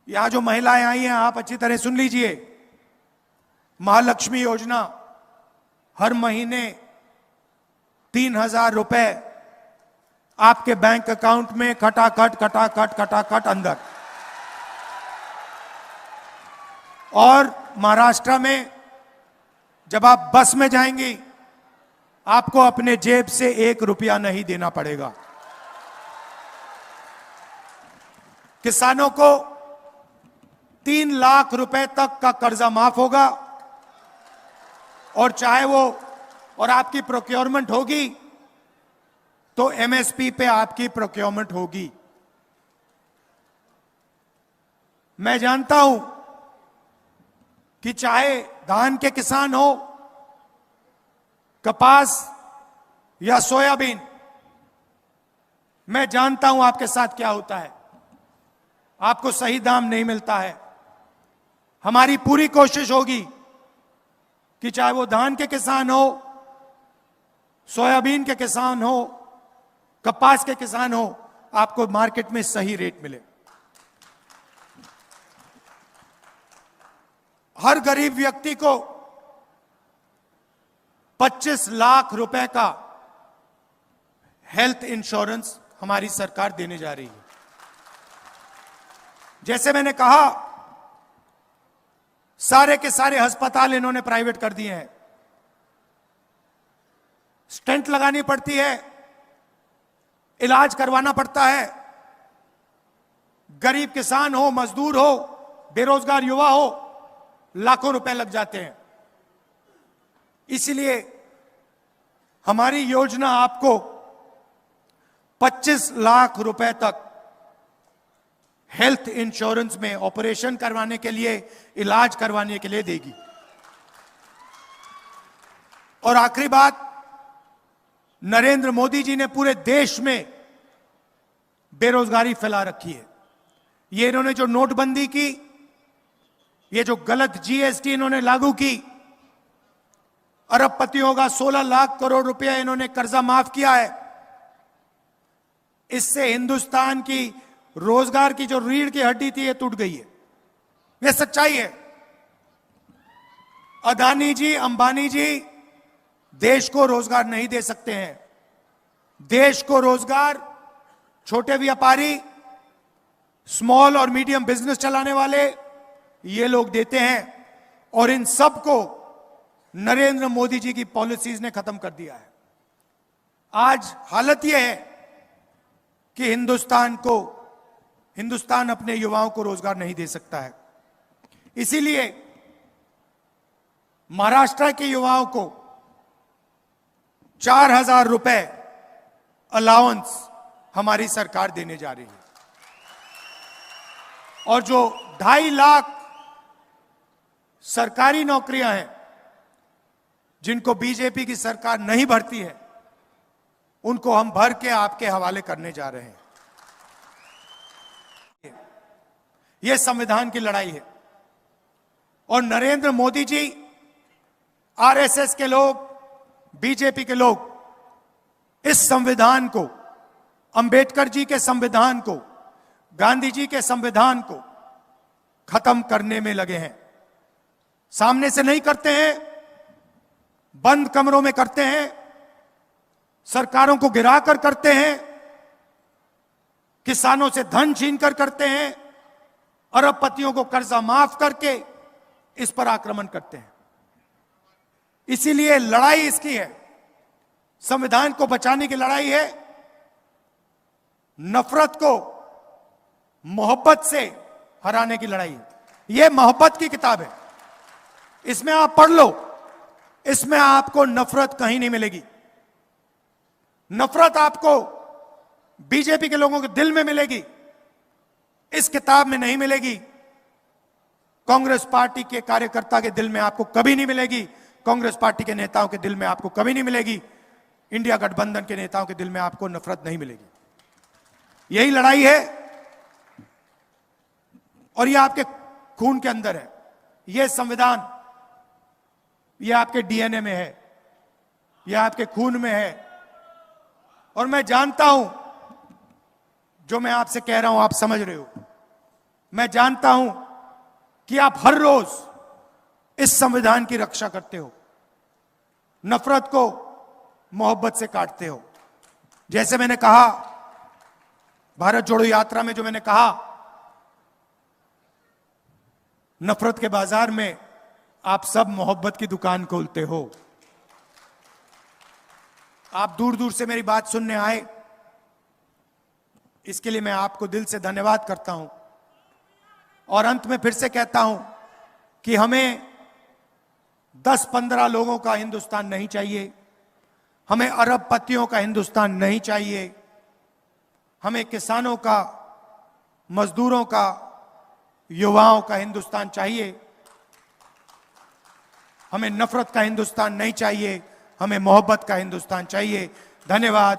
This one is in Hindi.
यहां जो महिलाएं आई हैं, आप अच्छी तरह सुन लीजिए। महालक्ष्मी योजना, हर महीने 3,000 रुपए आपके बैंक अकाउंट में खटाखट खटाखट खटाखट अंदर। और महाराष्ट्र में जब आप बस में जाएंगी, आपको अपने जेब से 1 रुपया नहीं देना पड़ेगा। किसानों को 3 लाख रुपए तक का कर्जा माफ होगा, और चाहे वो और आपकी प्रोक्योरमेंट होगी तो एमएसपी पे आपकी प्रोक्योरमेंट होगी। मैं जानता हूं कि चाहे धान के किसान हो, कपास या सोयाबीन, मैं जानता हूं आपके साथ क्या होता है। आपको सही दाम नहीं मिलता है। हमारी पूरी कोशिश होगी कि चाहे वो धान के किसान हो, सोयाबीन के किसान हो, कपास के किसान हो, आपको मार्केट में सही रेट मिले। हर गरीब व्यक्ति को 25 लाख रुपए का हेल्थ इंश्योरेंस हमारी सरकार देने जा रही है। जैसे मैंने कहा, सारे के सारे अस्पताल इन्होंने प्राइवेट कर दिए हैं। स्टेंट लगानी पड़ती है, इलाज करवाना पड़ता है। गरीब किसान हो, मजदूर हो, बेरोजगार युवा हो, लाखों रुपए लग जाते हैं। इसलिए हमारी योजना आपको 25 लाख रुपए तक हेल्थ इंश्योरेंस में ऑपरेशन करवाने के लिए, इलाज करवाने के लिए देगी। और आखिरी बात, नरेंद्र मोदी जी ने पूरे देश में बेरोजगारी फैला रखी है। ये इन्होंने जो नोटबंदी की, ये जो गलत जीएसटी इन्होंने लागू की, अरबपतियों का 16 लाख करोड़ रुपया इन्होंने कर्जा माफ किया है। इससे हिंदुस्तान की रोजगार की जो रीढ़ की हड्डी थी, ये टूट गई है। यह सच्चाई है। अदानी जी, अंबानी जी देश को रोजगार नहीं दे सकते हैं। देश को रोजगार छोटे व्यापारी, स्मॉल और मीडियम बिजनेस चलाने वाले, ये लोग देते हैं। और इन सब को नरेंद्र मोदी जी की पॉलिसीज ने खत्म कर दिया है। आज हालत यह है कि हिंदुस्तान अपने युवाओं को रोजगार नहीं दे सकता है। इसीलिए महाराष्ट्र के युवाओं को 4,000 रुपए अलाउंस हमारी सरकार देने जा रही है। और जो 2.5 लाख सरकारी नौकरियां हैं जिनको बीजेपी की सरकार नहीं भरती है, उनको हम भर के आपके हवाले करने जा रहे हैं। यह संविधान की लड़ाई है। और नरेंद्र मोदी जी, आरएसएस के लोग, बीजेपी के लोग इस संविधान को, अंबेडकर जी के संविधान को, गांधी जी के संविधान को खत्म करने में लगे हैं। सामने से नहीं करते हैं, बंद कमरों में करते हैं, सरकारों को गिराकर करते हैं, किसानों से धन छीनकर करते हैं, अरबपतियों को कर्जा माफ करके इस पर आक्रमण करते हैं। इसीलिए लड़ाई इसकी है, संविधान को बचाने की लड़ाई है। नफरत को मोहब्बत से हराने की लड़ाई है। यह मोहब्बत की किताब है, इसमें आप पढ़ लो। इसमें आपको नफरत कहीं नहीं मिलेगी। नफरत आपको बीजेपी के लोगों के दिल में मिलेगी, इस किताब में नहीं मिलेगी। कांग्रेस पार्टी के कार्यकर्ता के दिल में आपको कभी नहीं मिलेगी। कांग्रेस पार्टी के नेताओं के दिल में आपको कभी नहीं मिलेगी। इंडिया गठबंधन के नेताओं के दिल में आपको नफरत नहीं मिलेगी। यही लड़ाई है और यह आपके खून के अंदर है। यह संविधान, यह आपके डीएनए में है, यह आपके खून में है। और मैं जानता हूं, जो मैं आपसे कह रहा हूं आप समझ रहे हो। मैं जानता हूं कि आप हर रोज इस संविधान की रक्षा करते हो, नफरत को मोहब्बत से काटते हो। जैसे मैंने कहा भारत जोड़ो यात्रा में, जो मैंने कहा नफरत के बाजार में आप सब मोहब्बत की दुकान खोलते हो। आप दूर दूर से मेरी बात सुनने आए, इसके लिए मैं आपको दिल से धन्यवाद करता हूं। और अंत में फिर से कहता हूं कि हमें 10-15 लोगों का हिंदुस्तान नहीं चाहिए, हमें अरबपतियों का हिंदुस्तान नहीं चाहिए, हमें किसानों का, मजदूरों का, युवाओं का हिंदुस्तान चाहिए। हमें नफरत का हिंदुस्तान नहीं चाहिए, हमें मोहब्बत का हिंदुस्तान चाहिए। धन्यवाद।